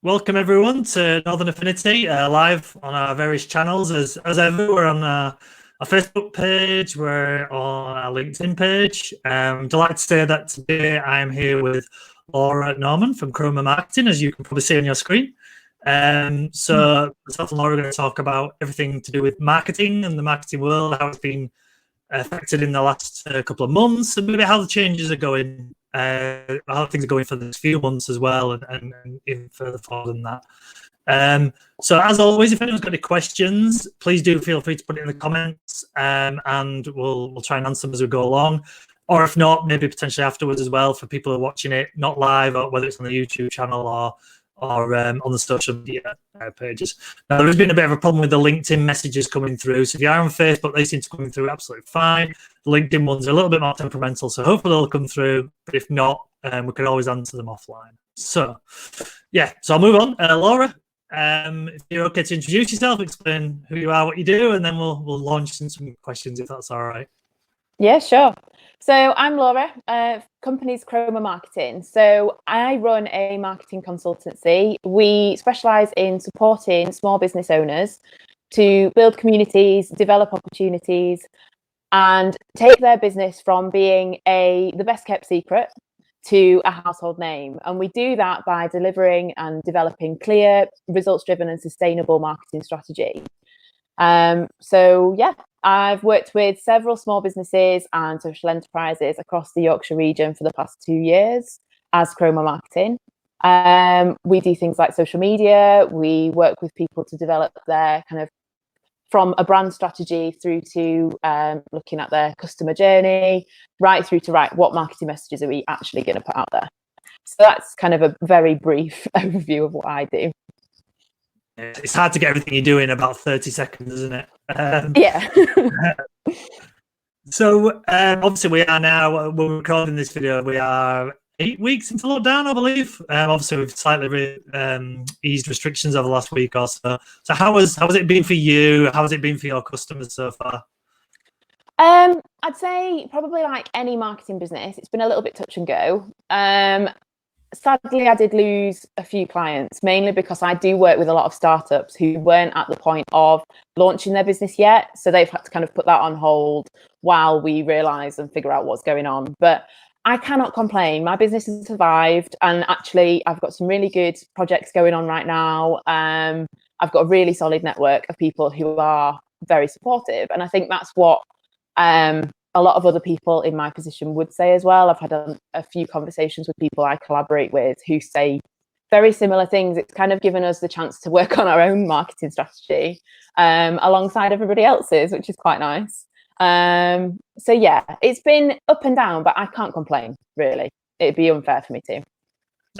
Welcome everyone to Northern Affinity, live on our various channels. As ever, we're on our Facebook page, we're on our LinkedIn page. I'm delighted to say that today I'm here with Laura Norman from Chroma Marketing, as you can probably see on your screen. So myself and Laura are going to talk about everything to do with marketing and the marketing world, how it's been affected in the last couple of months, and maybe how the changes are going, how things are going for the next few months as well, and even further forward than that. So as always, if anyone's got any questions, please do feel free to put it in the comments, and we'll try and answer them as we go along. Or if not, maybe potentially afterwards as well for people who are watching it, not live, or whether it's on the YouTube channel or on the social media pages. Now, there has been a bit of a problem with the LinkedIn messages coming through. So if you are on Facebook, they seem to come through absolutely fine. The LinkedIn ones are a little bit more temperamental, so hopefully they'll come through. But if not, we can always answer them offline. So, yeah, so I'll move on. Laura, if you're okay to introduce yourself, explain who you are, what you do, and then we'll launch into some questions if that's all right. Yeah, sure. So I'm Laura, company's Chroma Marketing. So I run a marketing consultancy. We specialise in supporting small business owners to build communities, develop opportunities, and take their business from being the best kept secret to a household name. And we do that by delivering and developing clear, results-driven and sustainable marketing strategy. So yeah, I've worked with several small businesses and social enterprises across the Yorkshire region for the past 2 years as Chroma Marketing. We do things like social media. We work with people to develop their kind of from a brand strategy through to looking at their customer journey, right through to what marketing messages are we actually going to put out there. So that's kind of a very brief overview of what I do. It's hard to get everything you do in about 30 seconds, isn't it? Yeah. So obviously we are now, when we're recording this video, we are 8 weeks into lockdown, I believe. Obviously we've slightly eased restrictions over the last week or so. So how has it been for you? How has it been for your customers so far? I'd say probably like any marketing business, it's been a little bit touch and go. Sadly, I did lose a few clients, mainly because I do work with a lot of startups who weren't at the point of launching their business yet. So they've had to kind of put that on hold while we realise and figure out what's going on. But I cannot complain. My business has survived. And actually, I've got some really good projects going on right now. I've got a really solid network of people who are very supportive. And I think that's what a lot of other people in my position would say as well. I've had a few conversations with people I collaborate with who say very similar things. It's kind of given us the chance to work on our own marketing strategy alongside everybody else's, which is quite nice. So yeah, it's been up and down, but I can't complain, really. It'd be unfair for me to.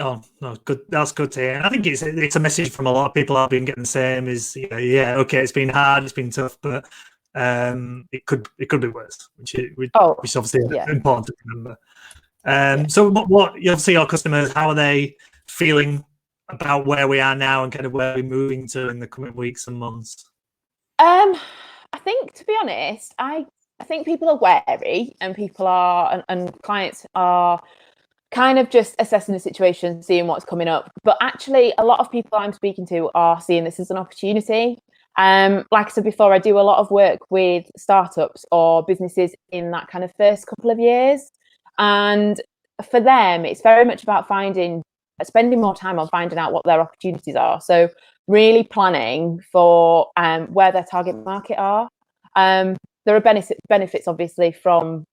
Oh no, good. That's good to hear. I think it's a message from a lot of people I've been getting the same. Is yeah, okay, it's been hard, it's been tough, but it could be worse, which is obviously important to remember. So what obviously your customers, how are they feeling about where we are now and kind of where we're moving to in the coming weeks and months? I think, to be honest, I think people are wary, and people are and clients are kind of just assessing the situation, seeing what's coming up. But actually, a lot of people I'm speaking to are seeing this as an opportunity. Like I said before, I do a lot of work with startups or businesses in that kind of first couple of years. And for them, it's very much about spending more time on finding out what their opportunities are. So really planning for where their target market are. There are benefits, obviously, from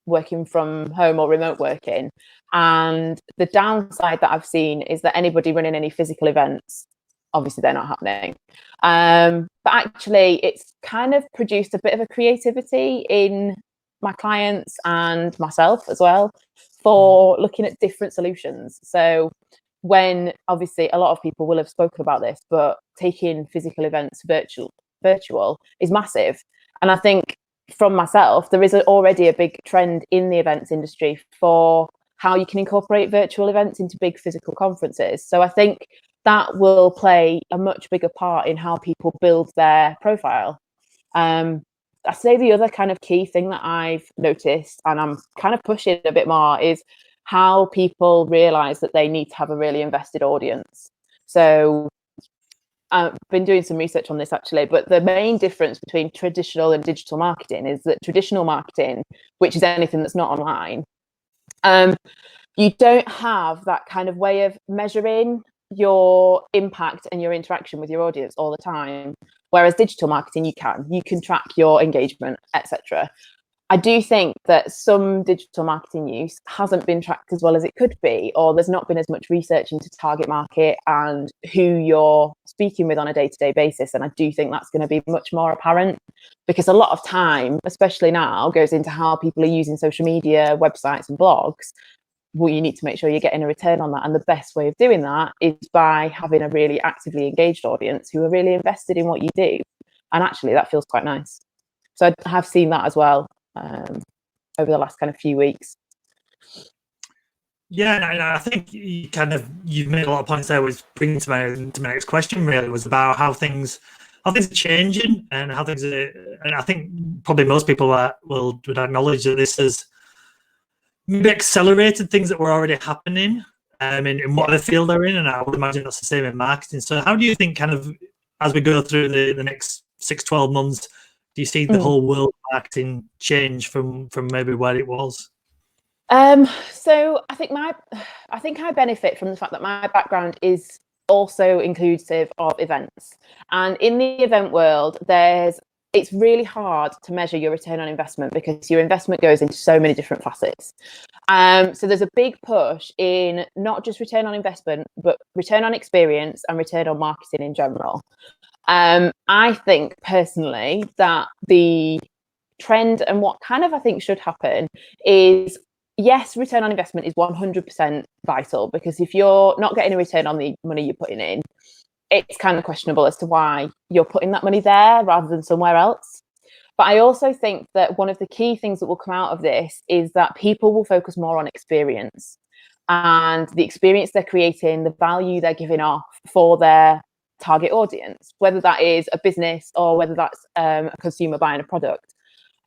working from home or remote working. And the downside that I've seen is that anybody running any physical events, obviously they're not happening. But actually, it's kind of produced a bit of a creativity in my clients and myself as well for looking at different solutions. So when obviously a lot of people will have spoken about this, but taking physical events virtual is massive. And I think from myself, there is already a big trend in the events industry for how you can incorporate virtual events into big physical conferences. So I think that will play a much bigger part in how people build their profile. I say the other kind of key thing that I've noticed, and I'm kind of pushing a bit more, is how people realize that they need to have a really invested audience. So I've been doing some research on this actually, but the main difference between traditional and digital marketing is that traditional marketing, which is anything that's not online, you don't have that kind of way of measuring your impact and your interaction with your audience all the time. Whereas digital marketing, you can track your engagement, etc. I do think that some digital marketing use hasn't been tracked as well as it could be, or there's not been as much research into target market and who you're speaking with on a day-to-day basis. And I do think that's going to be much more apparent, because a lot of time, especially now, goes into how people are using social media, websites and blogs. Well, you need to make sure you're getting a return on that. And the best way of doing that is by having a really actively engaged audience who are really invested in what you do. And actually, that feels quite nice. So I have seen that as well over the last kind of few weeks. Yeah, and I think you've made a lot of points there, which brings to my next question really, was about how things are changing and how things are, and I think probably most people would acknowledge that this has maybe accelerated things that were already happening in whatever field they're in, and I would imagine that's the same in marketing. So how do you think, kind of, as we go through the next 6-12 months, do you see the whole world of marketing change from maybe where it was? So I think I benefit from the fact that my background is also inclusive of events, and in the event world, it's really hard to measure your return on investment because your investment goes into so many different facets. So there's a big push in not just return on investment, but return on experience and return on marketing in general. I think personally that the trend and what kind of I think should happen is, yes, return on investment is 100% vital, because if you're not getting a return on the money you're putting in, it's kind of questionable as to why you're putting that money there rather than somewhere else. But I also think that one of the key things that will come out of this is that people will focus more on experience, and the experience they're creating, the value they're giving off for their target audience, whether that is a business or whether that's a consumer buying a product.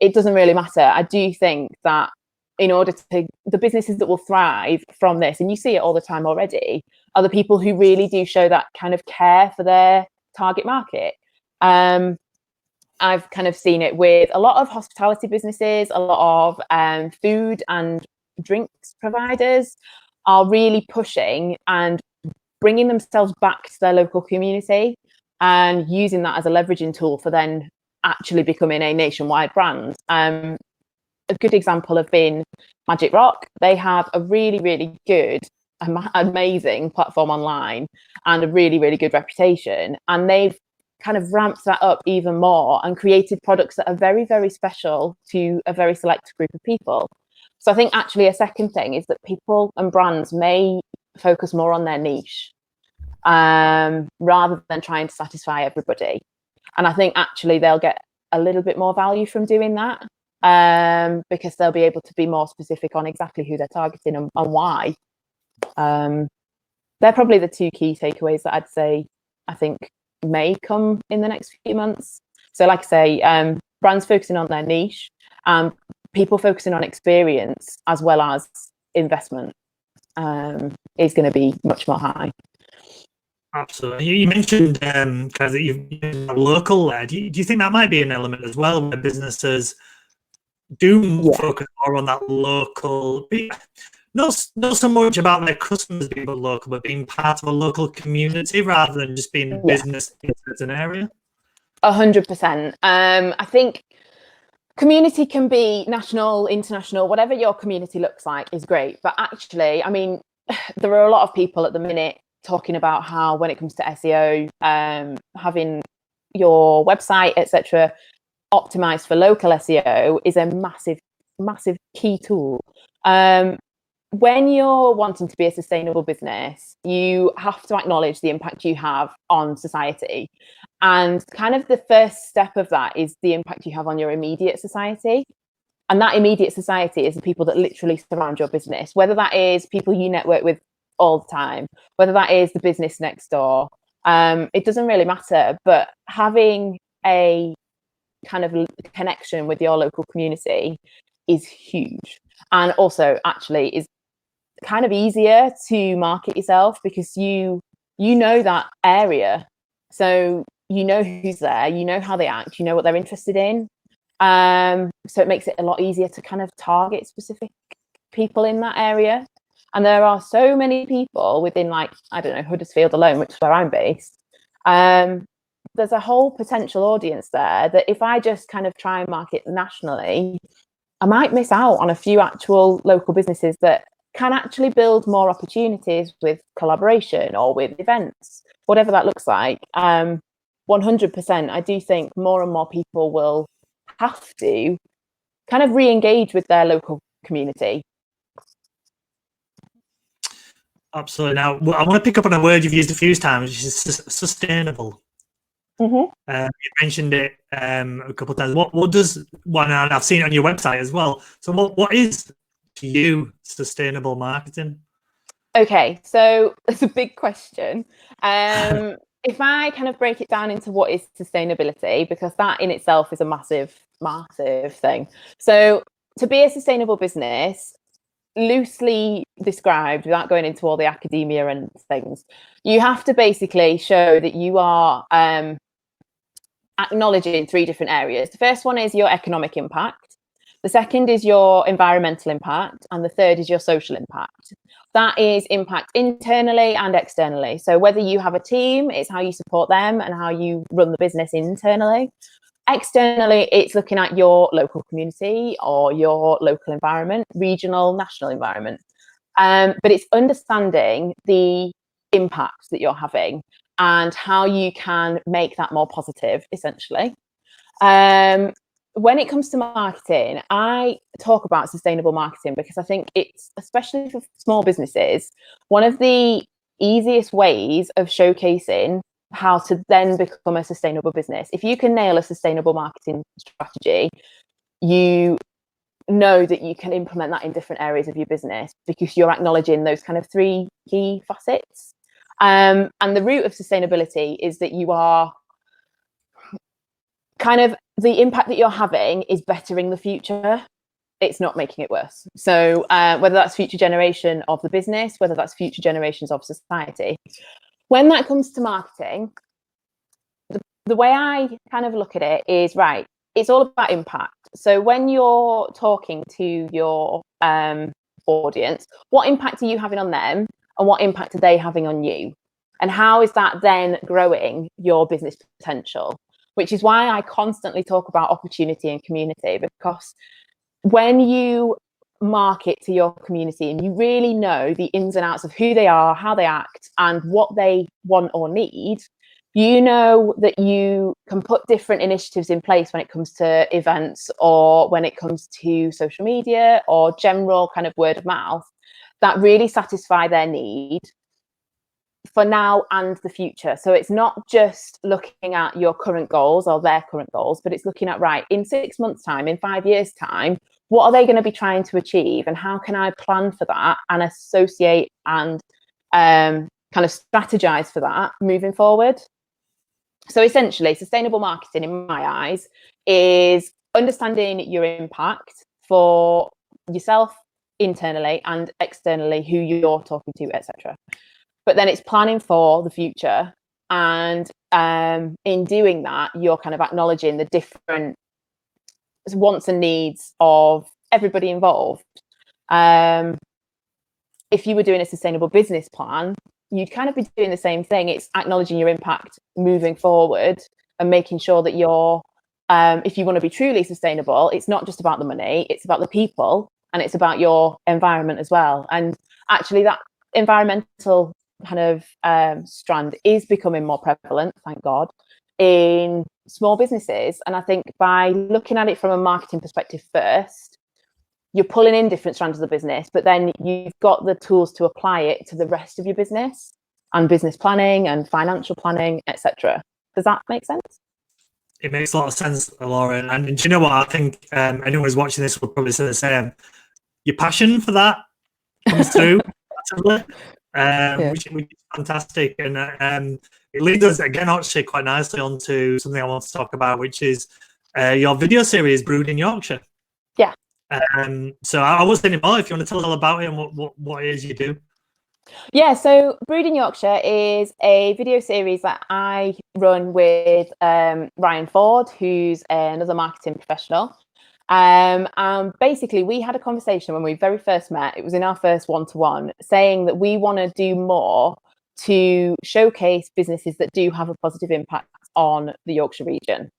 It doesn't really matter. I do think that in order to, the businesses that will thrive from this, and you see it all the time already, are the people who really do show that kind of care for their target market. I've kind of seen it with a lot of hospitality businesses, a lot of food and drinks providers are really pushing and bringing themselves back to their local community and using that as a leveraging tool for then actually becoming a nationwide brand. A good example have been Magic Rock. They have a really, really good, amazing platform online and a really, really good reputation. And they've kind of ramped that up even more and created products that are very, very special to a very select group of people. So I think actually a second thing is that people and brands may focus more on their niche rather than trying to satisfy everybody. And I think actually they'll get a little bit more value from doing that, because they'll be able to be more specific on exactly who they're targeting and why. They're probably the two key takeaways that I'd say I think may come in the next few months. So like I say, brands focusing on their niche, people focusing on experience as well as investment is going to be much more high. Absolutely. You mentioned kind of that you've local. Do you think that might be an element as well, where businesses do focus more on that local, not so much about their customers being local, but being part of a local community rather than just being business in a certain area? 100%. I think community can be national, international, whatever your community looks like is great. But actually, I mean, there are a lot of people at the minute talking about how when it comes to SEO, having your website, etc., optimized for local SEO is a massive, massive key tool. When you're wanting to be a sustainable business, you have to acknowledge the impact you have on society. And kind of the first step of that is the impact you have on your immediate society. And that immediate society is the people that literally surround your business, whether that is people you network with all the time, whether that is the business next door. It doesn't really matter, but having a kind of connection with your local community is huge, and also actually is kind of easier to market yourself, because you you know that area. So you know who's there, you know how they act, you know what they're interested in. So it makes it a lot easier to kind of target specific people in that area. And there are so many people within, like, I don't know, Huddersfield alone, which is where I'm based. There's a whole potential audience there that if I just kind of try and market nationally, I might miss out on a few actual local businesses that can actually build more opportunities with collaboration or with events, whatever that looks like. 100%, I do think more and more people will have to kind of re-engage with their local community. Absolutely. Now, I want to pick up on a word you've used a few times, which is sustainable. You mentioned it a couple of times. What does one? And I've seen it on your website as well. So, what is to you sustainable marketing? Okay, so it's a big question. If I kind of break it down into what is sustainability, because that in itself is a massive, massive thing. So to be a sustainable business, loosely described, without going into all the academia and things, you have to basically show that you are acknowledging three different areas. The first one is your economic impact. The second is your environmental impact. And the third is your social impact. That is impact internally and externally. So whether you have a team, it's how you support them and how you run the business internally. Externally, it's looking at your local community or your local environment, regional, national environment. But it's understanding the impacts that you're having and how you can make that more positive, essentially. When it comes to marketing, I talk about sustainable marketing because I think it's, especially for small businesses, one of the easiest ways of showcasing how to then become a sustainable business. If you can nail a sustainable marketing strategy, you know that you can implement that in different areas of your business because you're acknowledging those kind of three key facets. And the root of sustainability is that you are kind of, the impact that you're having is bettering the future. It's not making it worse. So whether that's future generation of the business, whether that's future generations of society. When that comes to marketing, the way I kind of look at it is, right, it's all about impact. So when you're talking to your audience, what impact are you having on them and what impact are they having on you? And how is that then growing your business potential? Which is why I constantly talk about opportunity and community, because when you market to your community and you really know the ins and outs of who they are, how they act, and what they want or need, you know that you can put different initiatives in place when it comes to events or when it comes to social media or general kind of word of mouth that really satisfy their need for now and the future. So it's not just looking at your current goals or their current goals, but it's looking at, right, in 6 months' time, in 5 years' time, what are they going to be trying to achieve and how can I plan for that and associate and kind of strategize for that moving forward? So essentially, sustainable marketing, in my eyes, is understanding your impact for yourself internally and externally, who you're talking to, etc. But then it's planning for the future. And in doing that, you're kind of acknowledging the different wants and needs of everybody involved. If you were doing a sustainable business plan, you'd kind of be doing the same thing. It's acknowledging your impact moving forward and making sure that you're, if you want to be truly sustainable, it's not just about the money, it's about the people and it's about your environment as well. And actually that environmental kind of strand is becoming more prevalent, thank God, in small businesses. And I think by looking at it from a marketing perspective first, you're pulling in different strands of the business, but then you've got the tools to apply it to the rest of your business and business planning and financial planning, etc. Does that make sense? It makes a lot of sense, Laura. And do you know what? I think anyone who's watching this will probably say the same. Your passion for that comes through, which is fantastic. And it leads us, again, actually quite nicely onto something I want to talk about, which is your video series, Brewed in Yorkshire. Yeah. So I was thinking, if you want to tell us all about it and what it is you do. Yeah, so Brewed in Yorkshire is a video series that I run with Ryan Ford, who's another marketing professional. And basically, we had a conversation when we very first met. It was in our first one-to-one, saying that we want to do more to showcase businesses that do have a positive impact on the Yorkshire region.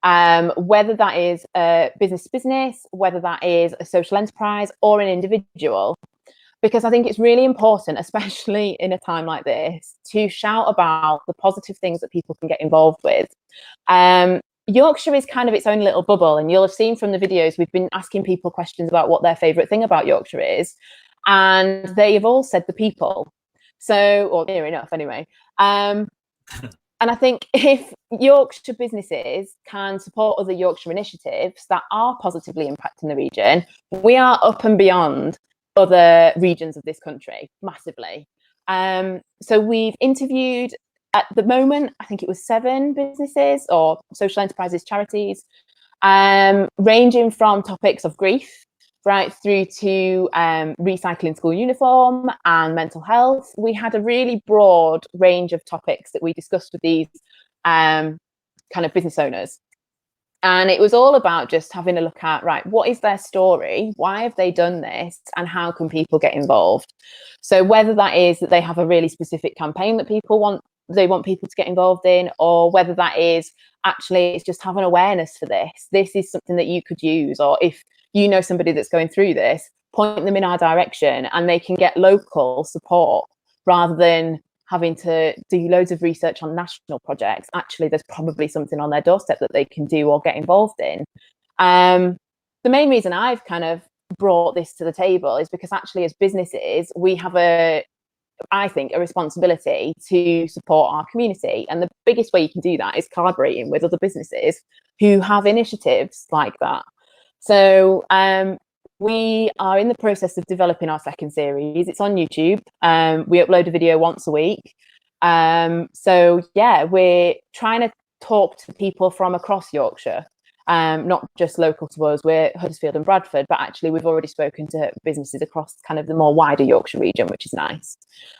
Whether that is a business to business, whether that is a social enterprise or an individual, because I think it's really important, especially in a time like this, to shout about the positive things that people can get involved with. Yorkshire is kind of its own little bubble, and you'll have seen from the videos we've been asking people questions about what their favourite thing about Yorkshire is, and they've all said the people. So, or near enough anyway. And I think if Yorkshire businesses can support other Yorkshire initiatives that are positively impacting the region, we are up and beyond other regions of this country massively. So we've interviewed at the moment, I think it was 7 businesses or social enterprises, charities, ranging from topics of grief right through to recycling school uniform and mental health. We had a really broad range of topics that we discussed with these kind of business owners. And it was all about just having a look at, right, what is their story? Why have they done this? And how can people get involved? So whether that is that they have a really specific campaign that they want people to get involved in, or whether that is actually it's just having awareness for this. This is something that you could use, or if you know somebody that's going through this, point them in our direction and they can get local support rather than having to do loads of research on national projects. Actually, there's probably something on their doorstep that they can do or get involved in. The main reason I've kind of brought this to the table is because actually as businesses, we have I think, a responsibility to support our community. And the biggest way you can do that is collaborating with other businesses who have initiatives like that. So we are in the process of developing our second series. It's on YouTube. We upload a video once a week. So yeah, we're trying to talk to people from across Yorkshire, not just local to us. We're Huddersfield and Bradford, but actually we've already spoken to businesses across kind of the more wider Yorkshire region, which is nice.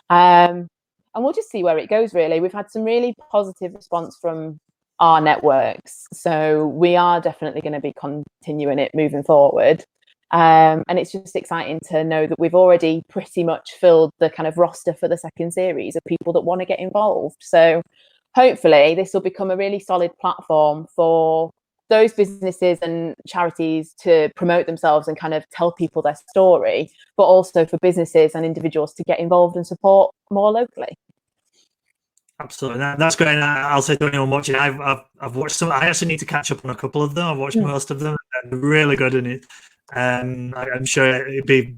And we'll just see where it goes, really. We've had some really positive response from our networks. So we are definitely going to be continuing it moving forward. And it's just exciting to know that we've already pretty much filled the kind of roster for the second series of people that want to get involved. So hopefully this will become a really solid platform for those businesses and charities to promote themselves and kind of tell people their story, but also for businesses and individuals to get involved and support more locally. Absolutely, that's great. And I'll say to anyone watching, I've watched some. I actually need to catch up on a couple of them. I've watched most of them, and they're really good in it. I'm sure it'd be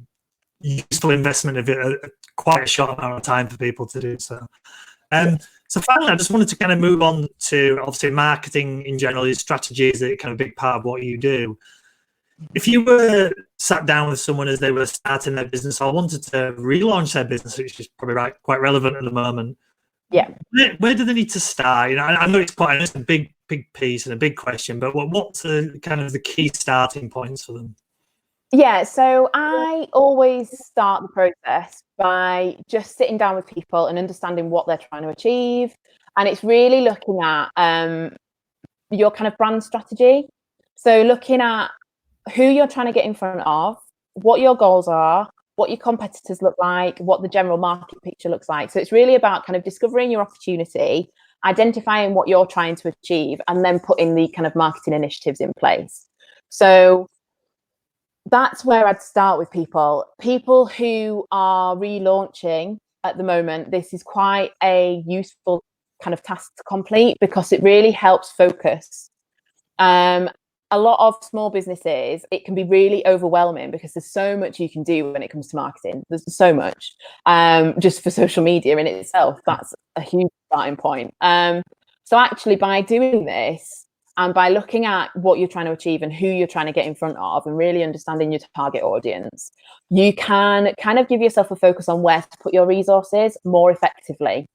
useful investment of it, quite a short amount of time for people to do so. So finally, I just wanted to kind of move on to obviously marketing in general. Your strategy is a kind of big part of what you do. If you were sat down with someone as they were starting their business or wanted to relaunch their business, which is probably quite relevant at the moment, yeah, where do they need to start? You know, I know it's a big piece and a big question, but what's the kind of the key starting points for them? Yeah, so I always start the process by just sitting down with people and understanding what they're trying to achieve. And it's really looking at your kind of brand strategy. So looking at who you're trying to get in front of, what your goals are, what your competitors look like, what the general market picture looks like. So it's really about kind of discovering your opportunity, identifying what you're trying to achieve, and then putting the kind of marketing initiatives in place. So that's where I'd start with people who are relaunching at the moment. This is quite a useful kind of task to complete because it really helps focus. A lot of small businesses, it can be really overwhelming because there's so much you can do when it comes to marketing. There's so much just for social media in itself. That's a huge starting point. So actually by doing this, and by looking at what you're trying to achieve and who you're trying to get in front of and really understanding your target audience, you can kind of give yourself a focus on where to put your resources more effectively.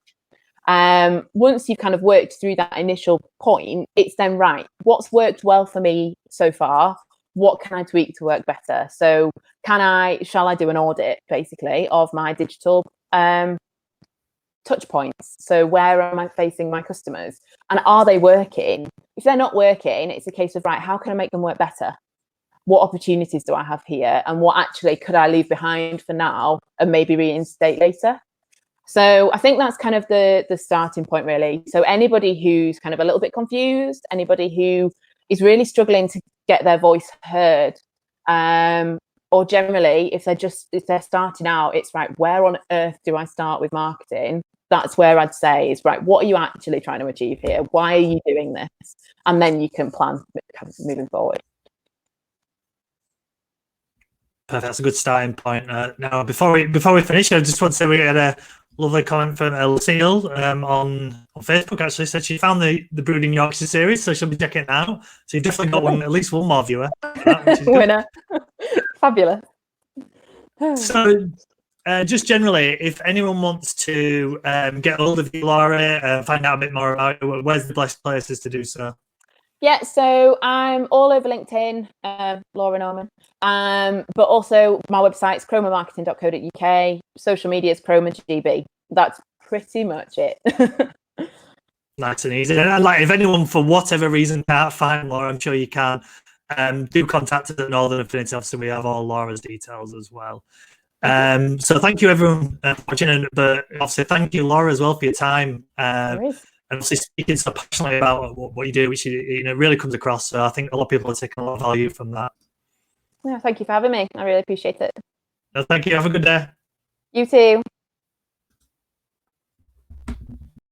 Once you've kind of worked through that initial point, it's then right, what's worked well for me so far? What can I tweak to work better? So shall I do an audit basically of my digital touch points. So where am I facing my customers, and are they working? If they're not working, it's a case of, right, how can I make them work better? What opportunities do I have here, and what actually could I leave behind for now and maybe reinstate later? So I think that's kind of the starting point, really. So anybody who's kind of a little bit confused, anybody who is really struggling to get their voice heard, or generally if they're starting out, it's right, where on earth do I start with marketing? That's where I'd say is, right, what are you actually trying to achieve here? Why are you doing this? And then you can plan moving forward. Perfect. That's a good starting point. Now, before we finish, I just want to say we had a lovely comment from Lucille on Facebook. Actually, said she found the Brewed in Yorkshire series, so she'll be checking it out. So you've definitely got at least one more viewer. Winner. Fabulous. So, just generally, if anyone wants to get hold of you, Laura, find out a bit more about it, where's the best places to do so? Yeah, so I'm all over LinkedIn, Laura Norman, but also my website's chromamarketing.co.uk. Social media is ChromaGB. That's pretty much it. Nice and easy. And like, if anyone for whatever reason can't find Laura, I'm sure you can. Do contact us at Northern Affinity. Obviously, we have all Laura's details as well. So thank you everyone for watching, but obviously thank you, Laura, as well, for your time. And obviously speaking so passionately about what you do, which really comes across. So I think a lot of people are taking a lot of value from that. Yeah, thank you for having me. I really appreciate it. No, thank you. Have a good day. You too.